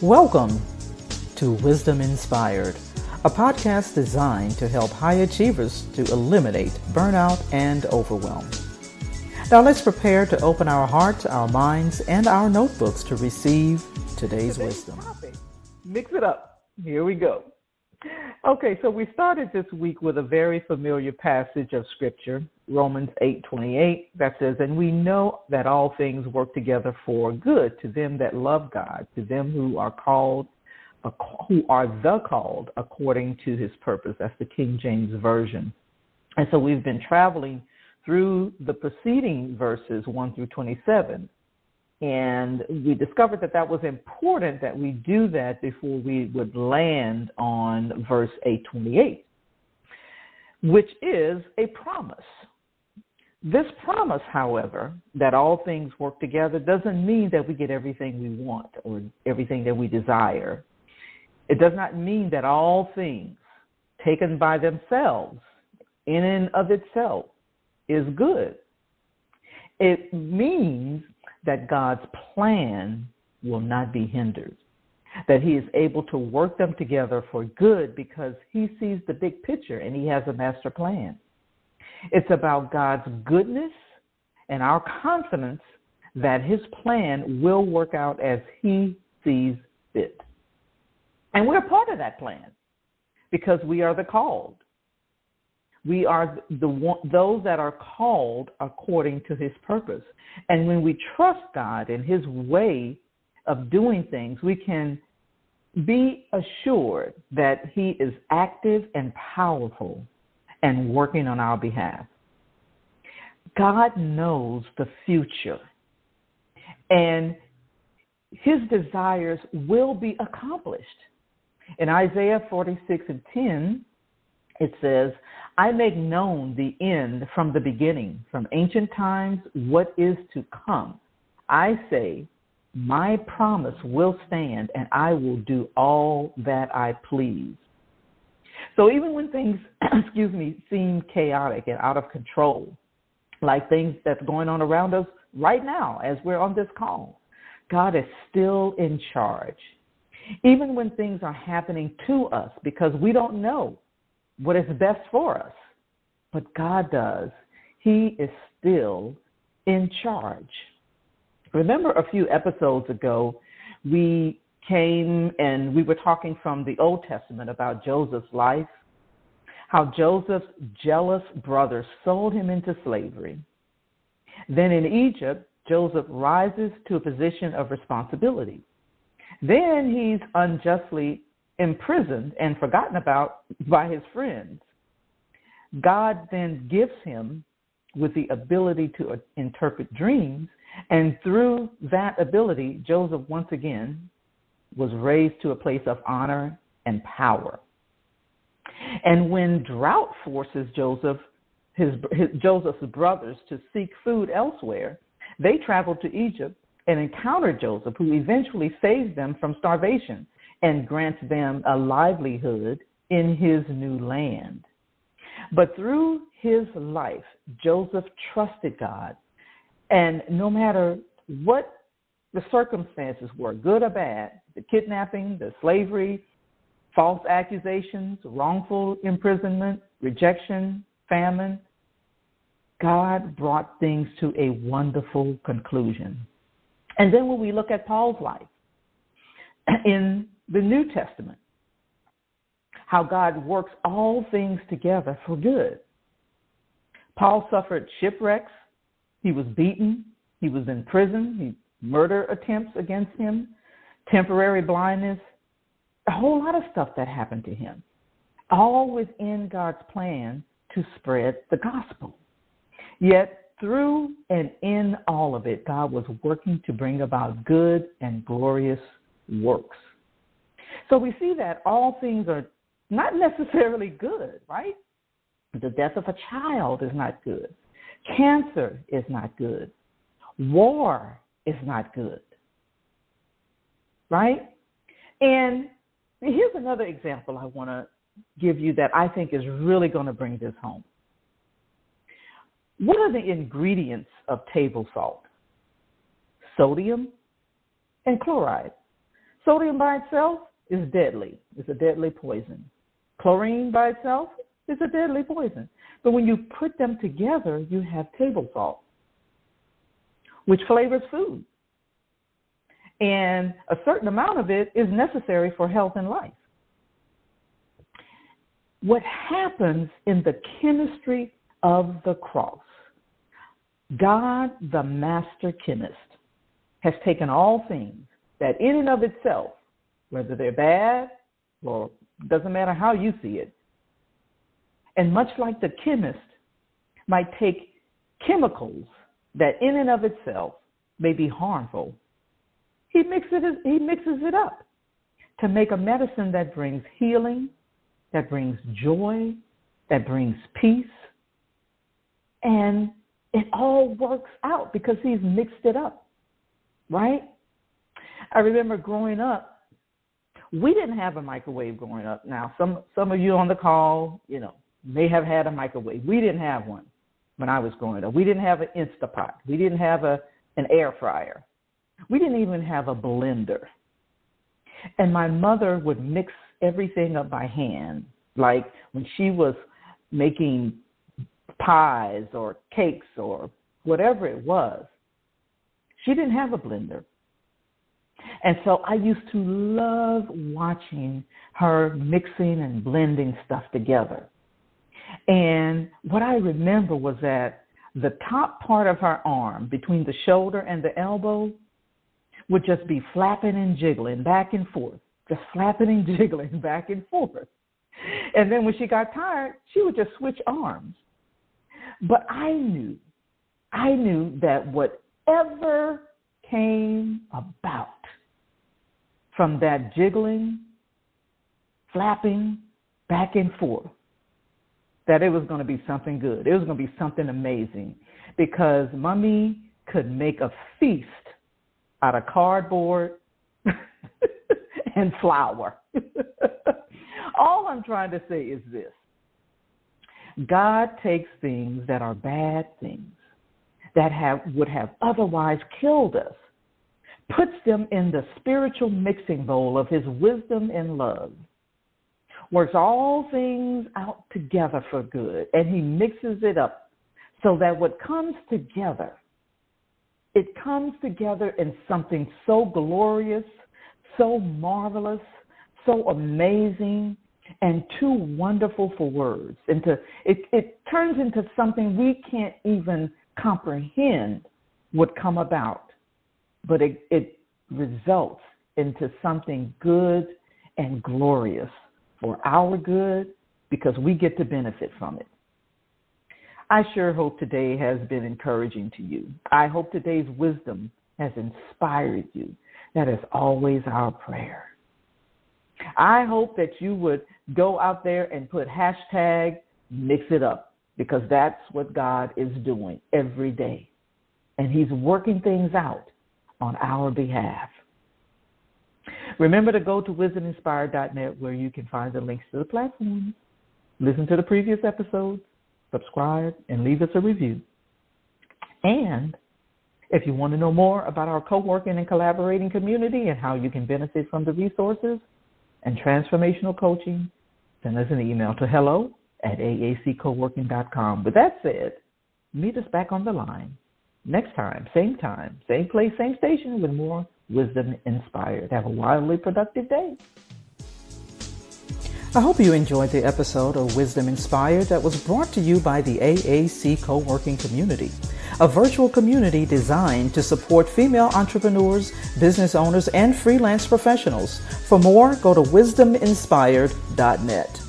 Welcome to Wisdom Inspired, a podcast designed to help high achievers to eliminate burnout and overwhelm. Now let's prepare to open our hearts, our minds, and our notebooks to receive today's wisdom. Mix it up. Here we go. Okay, so we started this week with a very familiar passage of Scripture, Romans 8:28, that says, "And we know that all things work together for good to them that love God, to them who are the called according to his purpose." That's the King James Version. And so we've been traveling through the preceding verses 1 through 27. And we discovered that that was important that we do that before we would land on verse 8:28, which is a promise. This promise, however, that all things work together doesn't mean that we get everything we want or everything that we desire. It does not mean that all things taken by themselves, in and of itself, is good. It means that God's plan will not be hindered, that he is able to work them together for good because he sees the big picture and he has a master plan. It's about God's goodness and our confidence that his plan will work out as he sees fit. And we're part of that plan because we are the called. We are those that are called according to his purpose. And when we trust God and his way of doing things, we can be assured that he is active and powerful and working on our behalf. God knows the future, and his desires will be accomplished. In Isaiah 46:10, it says, "I make known the end from the beginning, from ancient times what is to come. I say, my promise will stand, and I will do all that I please." So even when things, seem chaotic and out of control, like things that's going on around us right now as we're on this call, God is still in charge. Even when things are happening to us because we don't know what is best for us, but God does. He is still in charge. Remember a few episodes ago, we came and we were talking from the Old Testament about Joseph's life, how Joseph's jealous brothers sold him into slavery. Then in Egypt, Joseph rises to a position of responsibility. Then he's unjustly imprisoned and forgotten about by his friends. God then gifts him with the ability to interpret dreams, and through that ability, Joseph once again was raised to a place of honor and power. And when drought forces Joseph's brothers to seek food elsewhere, they traveled to Egypt and encountered Joseph, who eventually saves them from starvation and grants them a livelihood in his new land. But through his life, Joseph trusted God, and no matter what the circumstances were, good or bad, the kidnapping, the slavery, false accusations, wrongful imprisonment, rejection, famine, God brought things to a wonderful conclusion. And then when we look at Paul's life in the New Testament, how God works all things together for good. Paul suffered shipwrecks. He was beaten. He was in prison. Murder attempts against him, temporary blindness, a whole lot of stuff that happened to him, all within God's plan to spread the gospel. Yet through and in all of it, God was working to bring about good and glorious works. So we see that all things are not necessarily good, right? The death of a child is not good. Cancer is not good. War is not good, right? And here's another example I want to give you that I think is really going to bring this home. What are the ingredients of table salt? Sodium and chloride. Sodium by itself is deadly. It's a deadly poison. Chlorine by itself is a deadly poison. But when you put them together, you have table salt, which flavors food. And a certain amount of it is necessary for health and life. What happens in the chemistry of the cross, God, the Master Chemist, has taken all things that in and of itself, whether they're bad or doesn't matter how you see it, and much like the chemist might take chemicals that in and of itself may be harmful, he mixes it up to make a medicine that brings healing, that brings joy, that brings peace. And it all works out because he's mixed it up, right? I remember growing up, we didn't have a microwave growing up. Now, some of you on the call, may have had a microwave. We didn't have one when I was growing up. We didn't have an Instapot. We didn't have an air fryer. We didn't even have a blender. And my mother would mix everything up by hand, like when she was making pies or cakes or whatever it was. She didn't have a blender. And so I used to love watching her mixing and blending stuff together. And what I remember was that the top part of her arm, between the shoulder and the elbow, would just be flapping and jiggling back and forth, just flapping and jiggling back and forth. And then when she got tired, she would just switch arms. But I knew that whatever came about from that jiggling, flapping back and forth, that it was going to be something good. It was going to be something amazing, because Mommy could make a feast out of cardboard and flour. All I'm trying to say is this. God takes things that are bad things, that would have otherwise killed us, puts them in the spiritual mixing bowl of his wisdom and love, works all things out together for good, and he mixes it up so that what comes together, it comes together in something so glorious, so marvelous, so amazing, and too wonderful for words. It turns into something we can't even comprehend would come about, but it results into something good and glorious for our good, because we get to benefit from it. I sure hope today has been encouraging to you. I hope today's wisdom has inspired you. That is always our prayer. I hope that you would go out there and put hashtag mix it up, because that's what God is doing every day. And he's working things out on our behalf. Remember to go to wisdominspired.net, where you can find the links to the platforms, listen to the previous episodes, subscribe, and leave us a review. And if you want to know more about our co-working and collaborating community and how you can benefit from the resources and transformational coaching, send us an email to hello@aaccoworking.com. With that said, meet us back on the line next time, same place, same station, with more Wisdom Inspired. Have a wildly productive day. I hope you enjoyed the episode of Wisdom Inspired that was brought to you by the AAC Co-working Community, a virtual community designed to support female entrepreneurs, business owners, and freelance professionals. For more, go to wisdominspired.net.